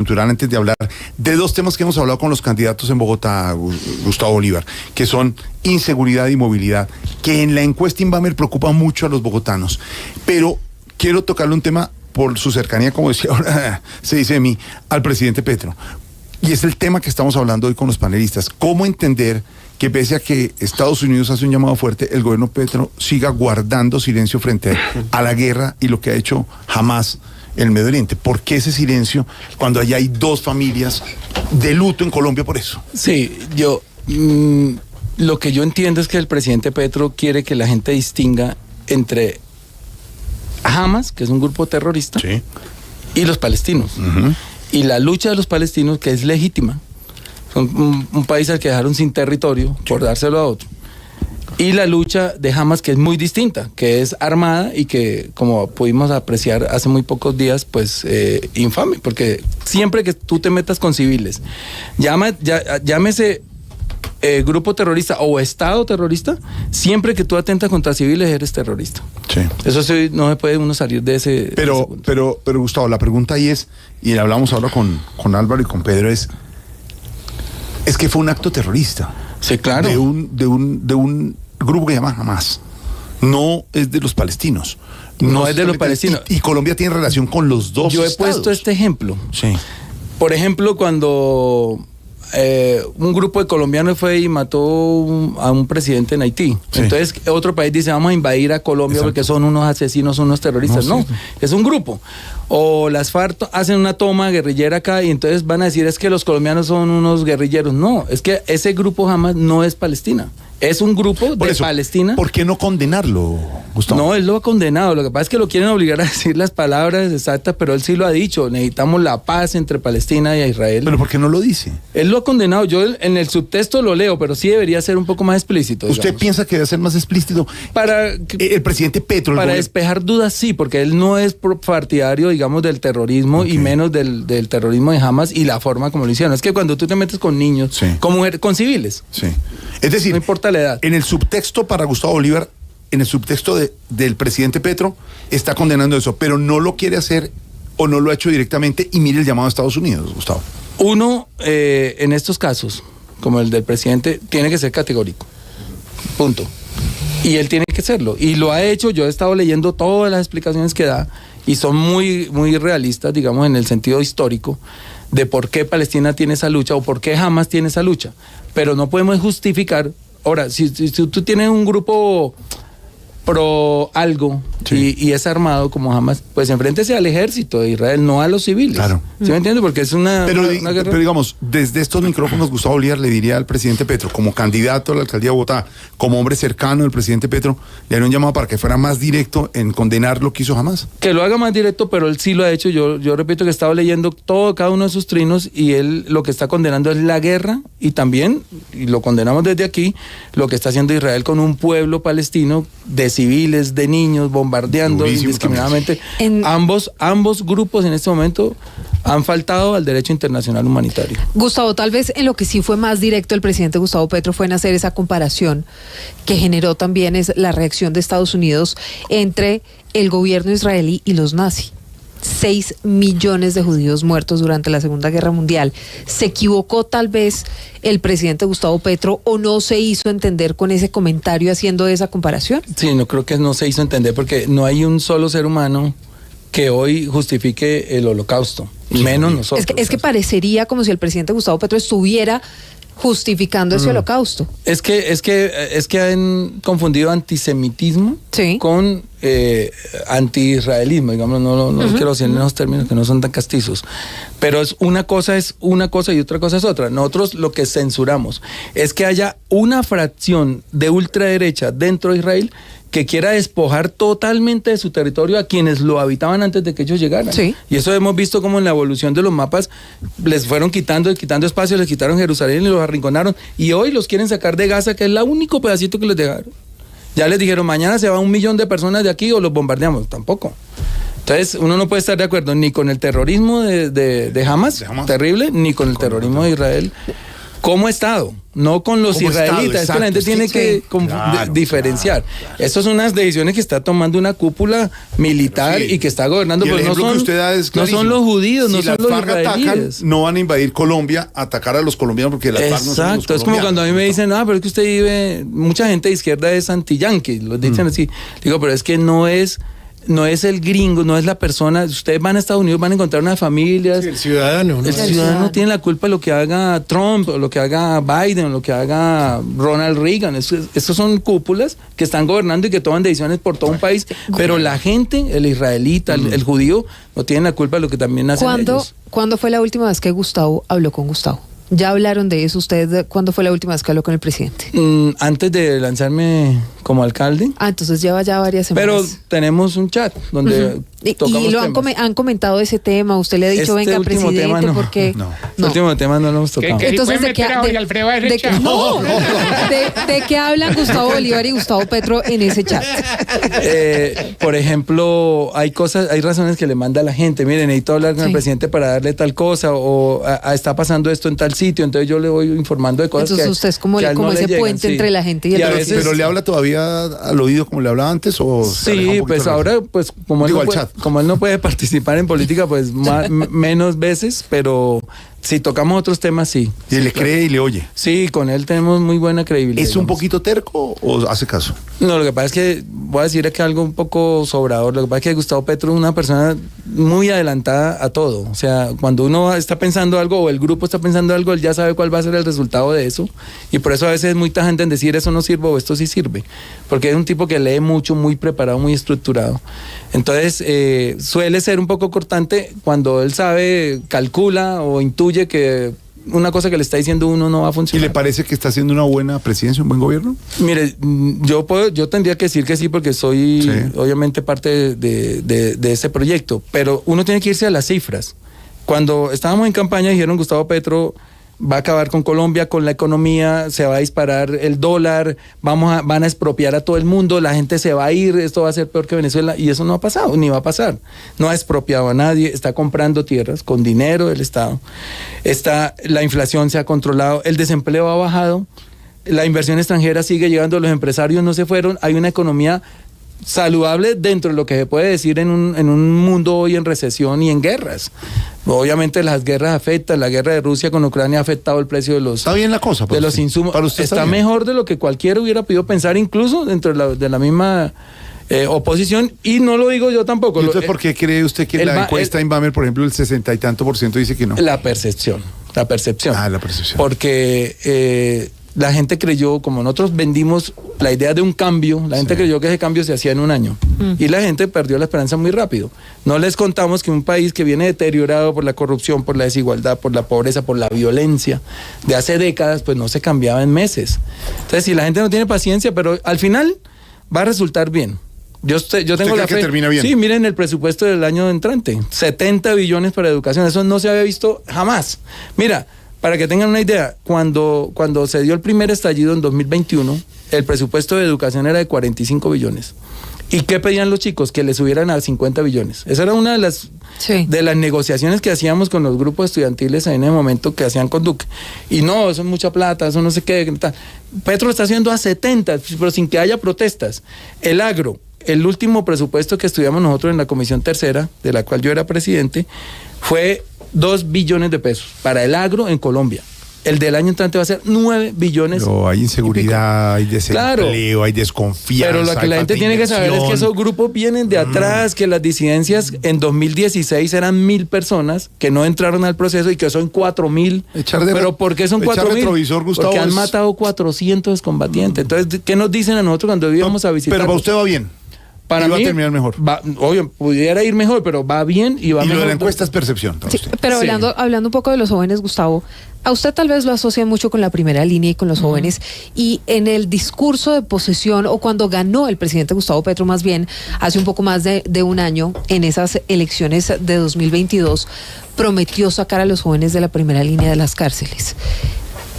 coyuntural antes de hablar de dos temas que hemos hablado con los candidatos en Bogotá, Gustavo Bolívar, que son inseguridad y movilidad, que en la encuesta Inbamer preocupa mucho a los bogotanos. Pero quiero tocarle un tema por su cercanía, como decía ahora, se dice de mí, al presidente Petro. Y es el tema que estamos hablando hoy con los panelistas. ¿Cómo entender que pese a que Estados Unidos hace un llamado fuerte, el gobierno Petro siga guardando silencio frente a la guerra y lo que ha hecho Hamás en el Medio Oriente? ¿Por qué ese silencio cuando allá hay dos familias de luto en Colombia por eso? Sí, lo que yo entiendo es que el presidente Petro quiere que la gente distinga entre Hamás, que es un grupo terrorista, sí, y los palestinos. Uh-huh. Y la lucha de los palestinos, que es legítima, son un país al que dejaron sin territorio por dárselo a otro. Y la lucha de Hamás, que es muy distinta, que es armada y que, como pudimos apreciar hace muy pocos días, infame, porque siempre que tú te metas con civiles, llámese grupo terrorista o estado terrorista, siempre que tú atentas contra civiles eres terrorista. Sí. Eso sí, no se puede uno salir de ese... Pero Gustavo, la pregunta ahí es, y hablamos ahora con Álvaro y con Pedro, es que fue un acto terrorista. Sí, claro. De un grupo que se llama Hamás. No es de los palestinos. No es de los palestinos. Y Colombia tiene relación con los dos Yo he estados. puesto este ejemplo. Sí. Por ejemplo, cuando un grupo de colombianos fue y mató a un presidente en Haití. Sí. Entonces otro país dice, vamos a invadir a Colombia. Exacto. Porque son unos asesinos, unos terroristas. No, es un grupo. O las FARC hacen una toma guerrillera acá y entonces van a decir, es que los colombianos son unos guerrilleros. No, es que ese grupo jamás no es Palestina. Es un grupo de Palestina. ¿Por qué no condenarlo, Gustavo? No, él lo ha condenado. Lo que pasa es que lo quieren obligar a decir las palabras exactas, pero él sí lo ha dicho. Necesitamos la paz entre Palestina y Israel. ¿Pero por qué no lo dice? Él lo ha condenado. Yo en el subtexto lo leo, pero sí debería ser un poco más explícito. ¿Usted digamos. piensa que debe ser más explícito? El presidente Petro... Para despejar dudas, sí, porque él no es partidario, digamos, del terrorismo y menos del terrorismo de Hamás y la forma como lo hicieron. Es que cuando tú te metes con niños, sí, con mujeres, con civiles, sí, es decir, no importa la edad. En el subtexto para Gustavo Bolívar, en el subtexto del presidente Petro, está condenando eso, pero no lo quiere hacer o no lo ha hecho directamente, y mire el llamado a Estados Unidos, Gustavo. Uno, en estos casos, como el del presidente, tiene que ser categórico. Punto. Y él tiene que serlo. Y lo ha hecho. Yo he estado leyendo todas las explicaciones que da y son muy, muy realistas, digamos, en el sentido histórico de por qué Palestina tiene esa lucha o por qué Hamás tiene esa lucha. Pero no podemos justificar. Ahora, si tú tienes un grupo pro algo, sí, y es armado como Hamás, pues enfréntese al ejército de Israel, no a los civiles. Claro. ¿Sí me entiende? Porque es una guerra. Pero digamos, desde estos micrófonos, Gustavo Bolívar le diría al presidente Petro, como candidato a la alcaldía de Bogotá, como hombre cercano del presidente Petro, le haría un llamado para que fuera más directo en condenar lo que hizo Hamás. Que lo haga más directo, pero él sí lo ha hecho. Yo repito que he estado leyendo cada uno de sus trinos y él lo que está condenando es la guerra y también, y lo condenamos desde aquí, lo que está haciendo Israel con un pueblo palestino de civiles, de niños, bombardeando indiscriminadamente. Ambos grupos en este momento han faltado al derecho internacional humanitario. Gustavo, tal vez en lo que sí fue más directo el presidente Gustavo Petro fue en hacer esa comparación que generó también es la reacción de Estados Unidos entre el gobierno israelí y los nazis. 6 millones de judíos muertos durante la Segunda Guerra Mundial. ¿Se equivocó tal vez el presidente Gustavo Petro o no se hizo entender con ese comentario haciendo esa comparación? Sí, no creo que no se hizo entender porque no hay un solo ser humano que hoy justifique el holocausto, menos nosotros. Es que parecería como si el presidente Gustavo Petro estuviera justificando ese holocausto. Es que han confundido antisemitismo, sí, con anti-israelismo, digamos, no quiero decir en esos términos que no son tan castizos, pero una cosa y otra cosa es otra. Nosotros lo que censuramos es que haya una fracción de ultraderecha dentro de Israel que quiera despojar totalmente de su territorio a quienes lo habitaban antes de que ellos llegaran. Sí. Y eso hemos visto como en la evolución de los mapas les fueron quitando espacio, les quitaron Jerusalén y los arrinconaron, y hoy los quieren sacar de Gaza, que es el único pedacito que les dejaron. Ya les dijeron, mañana se va 1 millón de personas de aquí o los bombardeamos. Tampoco. Entonces, uno no puede estar de acuerdo ni con el terrorismo de Hamás, terrible, ni con el terrorismo de Israel. como Estado, no con los Como israelitas. Estado, Es que la gente exacto. tiene Sí, que claro, diferenciar. claro. Estas son unas decisiones que está tomando una cúpula militar Sí. y que está gobernando, Y el pues no ejemplo que son, usted da es no clarísimo. son los judíos, Si no son las los FARC atacan, israelíes. no van a invadir Colombia, a atacar a los colombianos porque las FARC no son los Exacto, es como colombianos. cuando a mí me dicen, pero es que usted vive, mucha gente de izquierda es anti-yanqui, lo dicen así. Digo, pero es que no es el gringo, no es la persona. Ustedes van a Estados Unidos, van a encontrar unas familias. Sí, el ciudadano, ¿no? El ciudadano tiene la culpa de lo que haga Trump, o lo que haga Biden, o lo que haga Ronald Reagan. Estos son cúpulas que están gobernando y que toman decisiones por todo un país. Pero la gente, el israelita, el judío, no tienen la culpa de lo que también hacen ellos. ¿Cuándo fue la última vez que Gustavo habló con Gustavo? Ya hablaron de eso ustedes. ¿Cuándo fue la última vez que habló con el presidente? Antes de lanzarme como alcalde. Entonces lleva ya varias Pero semanas. tenemos un chat donde tocamos y lo han, temas. han comentado ese tema. Usted le ha dicho, Este venga, último presidente, tema no. porque... No. El último tema no lo hemos tocado. Que Entonces, pueden meter a Jorge Alfredo a ese chat. ¿De qué hablan Gustavo Bolívar y Gustavo Petro en ese chat? Por ejemplo, hay razones que le manda a la gente. Miren, necesito hablar con el Sí. presidente para darle tal cosa, o está pasando esto en tal sitio, entonces yo le voy informando de cosas. Entonces que usted es como que a él como no le ese llegan, puente sí. entre la gente y el a presidente. veces- Pero le habla todavía al oído como le hablaba antes, o se aleja un Sí, poquito pues de la- ahora, pues como él, Digo, no al puede, chat. como él no puede participar en política, pues menos veces, pero si tocamos otros temas, sí. Y le cree y le oye. Sí, con él tenemos muy buena credibilidad. ¿Es un digamos. poquito terco o hace caso? No, lo que pasa es que voy a decir aquí algo un poco sobrador. Lo que pasa es que Gustavo Petro es una persona muy adelantada a todo. O sea, cuando uno está pensando algo o el grupo está pensando algo, él ya sabe cuál va a ser el resultado de eso. Y por eso a veces es muy tajante en decir eso no sirve o esto sí sirve. Porque es un tipo que lee mucho, muy preparado, muy estructurado. Entonces, suele ser un poco cortante cuando él sabe, calcula o intuye que una cosa que le está diciendo uno no va a ¿Y funcionar. le parece que está haciendo una buena presidencia, un buen gobierno? Mire, yo tendría que decir que sí porque soy Sí. obviamente parte de ese proyecto, pero uno tiene que irse a las cifras. Cuando estábamos en campaña dijeron Gustavo Petro va a acabar con Colombia, con la economía, se va a disparar el dólar, van a expropiar a todo el mundo, la gente se va a ir, esto va a ser peor que Venezuela, y eso no ha pasado, ni va a pasar. No ha expropiado a nadie, está comprando tierras con dinero del Estado, la inflación se ha controlado, el desempleo ha bajado, la inversión extranjera sigue llegando, los empresarios no se fueron, hay una economía saludable dentro de lo que se puede decir en un mundo hoy en recesión y en guerras. Obviamente las guerras afectan, la guerra de Rusia con Ucrania ha afectado el precio de los, Está bien la cosa. para de los usted. insumos. Para usted Está bien. mejor de lo que cualquiera hubiera podido pensar, incluso dentro de la misma oposición, y no lo digo yo tampoco. ¿Y entonces por qué cree usted que en la encuesta Inbamer, por ejemplo, el 60 y tanto % dice que no? La percepción. La percepción. Porque la gente creyó, como nosotros vendimos la idea de un cambio, la gente creyó que ese cambio se hacía en un año. Y la gente perdió la esperanza muy rápido. No les contamos que un país que viene deteriorado por la corrupción, por la desigualdad, por la pobreza, por la violencia, de hace décadas, pues no se cambiaba en meses. Entonces, si la gente no tiene paciencia, pero al final va a resultar bien. Yo tengo la cree que fe. termina bien? Sí, miren el presupuesto del año entrante, 70 billones para educación, eso no se había visto jamás. Mira, para que tengan una idea, cuando se dio el primer estallido en 2021, el presupuesto de educación era de 45 billones. ¿Y qué pedían los chicos? Que le subieran a 50 billones. Esa era una de las negociaciones que hacíamos con los grupos estudiantiles en el momento que hacían con Duque. Y no, eso es mucha plata, eso no sé qué. Petro está haciendo a 70, pero sin que haya protestas. El agro, el último presupuesto que estudiamos nosotros en la Comisión Tercera, de la cual yo era presidente, fue 2 billones de pesos para el agro en Colombia. El del año entrante va a ser 9 billones. No, hay inseguridad, hay desempleo, Claro. hay desconfianza. Pero lo que hay la gente falta de tiene que saber es que inversión. esos grupos vienen de atrás, que las disidencias en 2016 eran 1.000 personas que no entraron al proceso y que son 4.000. ¿Pero por qué son 4.000? retrovisor, Gustavo, Porque han es- matado 400 combatientes. Entonces, ¿qué nos dicen a nosotros cuando íbamos a visitar? Pero para usted va bien. Para y va mí, a terminar mejor. Oye, pudiera ir mejor, pero va bien y va Y lo mejor. de la encuesta es percepción. para Sí, usted. pero Sí. hablando un poco de los jóvenes, Gustavo, a usted tal vez lo asocia mucho con la primera línea y con los jóvenes, y en el discurso de posesión, o cuando ganó el presidente Gustavo Petro más bien, hace un poco más de un año, en esas elecciones de 2022, prometió sacar a los jóvenes de la primera línea de las cárceles.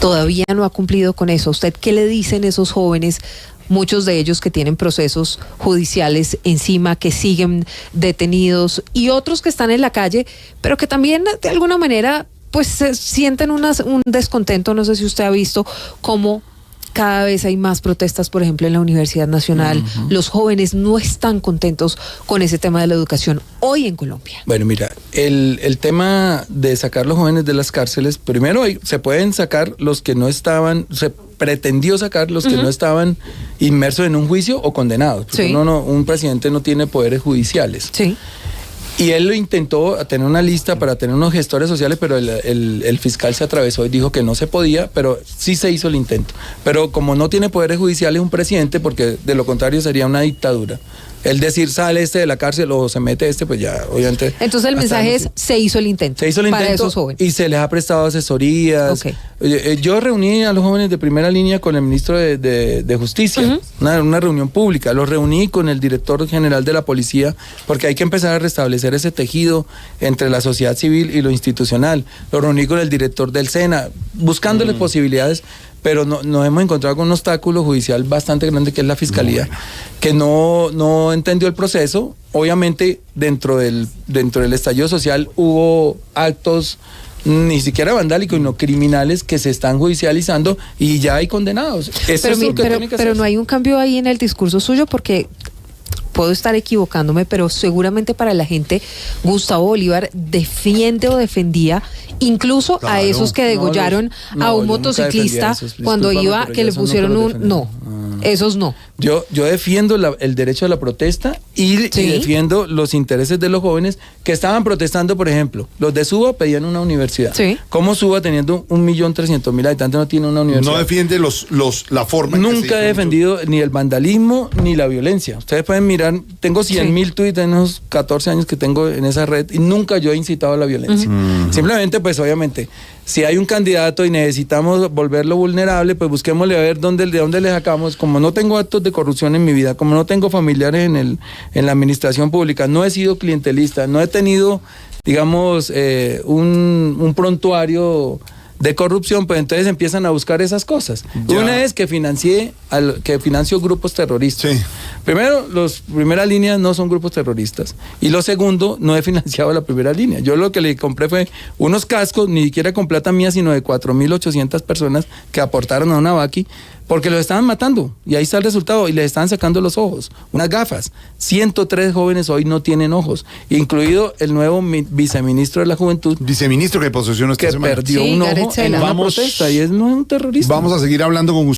Todavía no ha cumplido con eso. ¿Usted qué le dicen esos jóvenes? Muchos de ellos que tienen procesos judiciales encima, que siguen detenidos, y otros que están en la calle, pero que también de alguna manera pues se sienten un descontento. No sé si usted ha visto cómo cada vez hay más protestas, por ejemplo, en la Universidad Nacional. Los jóvenes no están contentos con ese tema de la educación hoy en Colombia. Bueno, mira, el tema de sacar los jóvenes de las cárceles, primero se pueden sacar los que no estaban, se pretendió sacar los que no estaban inmersos en un juicio o condenados. Sí. Un presidente no tiene poderes judiciales. Sí. Y él lo intentó tener una lista para tener unos gestores sociales, pero el fiscal se atravesó y dijo que no se podía, pero sí se hizo el intento. Pero como no tiene poderes judiciales un presidente, porque de lo contrario sería una dictadura. El decir sale de la cárcel o se mete pues ya, obviamente. Entonces el mensaje es, se hizo el intento. Se hizo el intento para esos jóvenes. Y se les ha prestado asesorías. Okay. Yo reuní a los jóvenes de primera línea con el ministro de Justicia, una reunión pública. Los reuní con el director general de la policía, porque hay que empezar a restablecer ese tejido entre la sociedad civil y lo institucional. Los reuní con el director del SENA, buscándoles posibilidades, pero nos hemos encontrado con un obstáculo judicial bastante grande, que es la fiscalía, que no entendió el proceso. Obviamente dentro del estallido social hubo actos ni siquiera vandálicos, sino criminales, que se están judicializando y ya hay condenados. Pero no hay un cambio ahí en el discurso suyo, porque puedo estar equivocándome, pero seguramente para la gente Gustavo Bolívar defiende o defendía incluso a esos que degollaron a un motociclista cuando iba, que le pusieron esos no. Yo defiendo el derecho a la protesta y defiendo los intereses de los jóvenes que estaban protestando. Por ejemplo, los de Suba pedían una universidad. Sí. ¿Cómo Suba, teniendo 1.300.000 habitantes, no tiene una universidad? No defiende la forma. Nunca he defendido ni el vandalismo ni la violencia. Ustedes pueden mirar, tengo 100.000 tweets en unos 14 años que tengo en esa red, y nunca yo he incitado a la violencia. Simplemente, pues obviamente, si hay un candidato y necesitamos volverlo vulnerable, pues busquémosle a ver de dónde le sacamos. Como no tengo actos de corrupción en mi vida, como no tengo familiares en la administración pública, no he sido clientelista, no he tenido, digamos, un prontuario de corrupción, pues entonces empiezan a buscar esas cosas. Una es que financió grupos terroristas. Sí. Primero, los primeras líneas no son grupos terroristas. Y lo segundo, no he financiado la primera línea. Yo lo que le compré fue unos cascos, ni siquiera con plata mía, sino de 4.800 personas que aportaron a una vaqui, porque los estaban matando. Y ahí está el resultado. Y les estaban sacando los ojos. Unas gafas. 103 jóvenes hoy no tienen ojos, incluido el nuevo viceministro de la Juventud. Viceministro que posesionó esta semana. Perdió un ojo en una protesta, y no es un terrorista. Vamos a seguir hablando con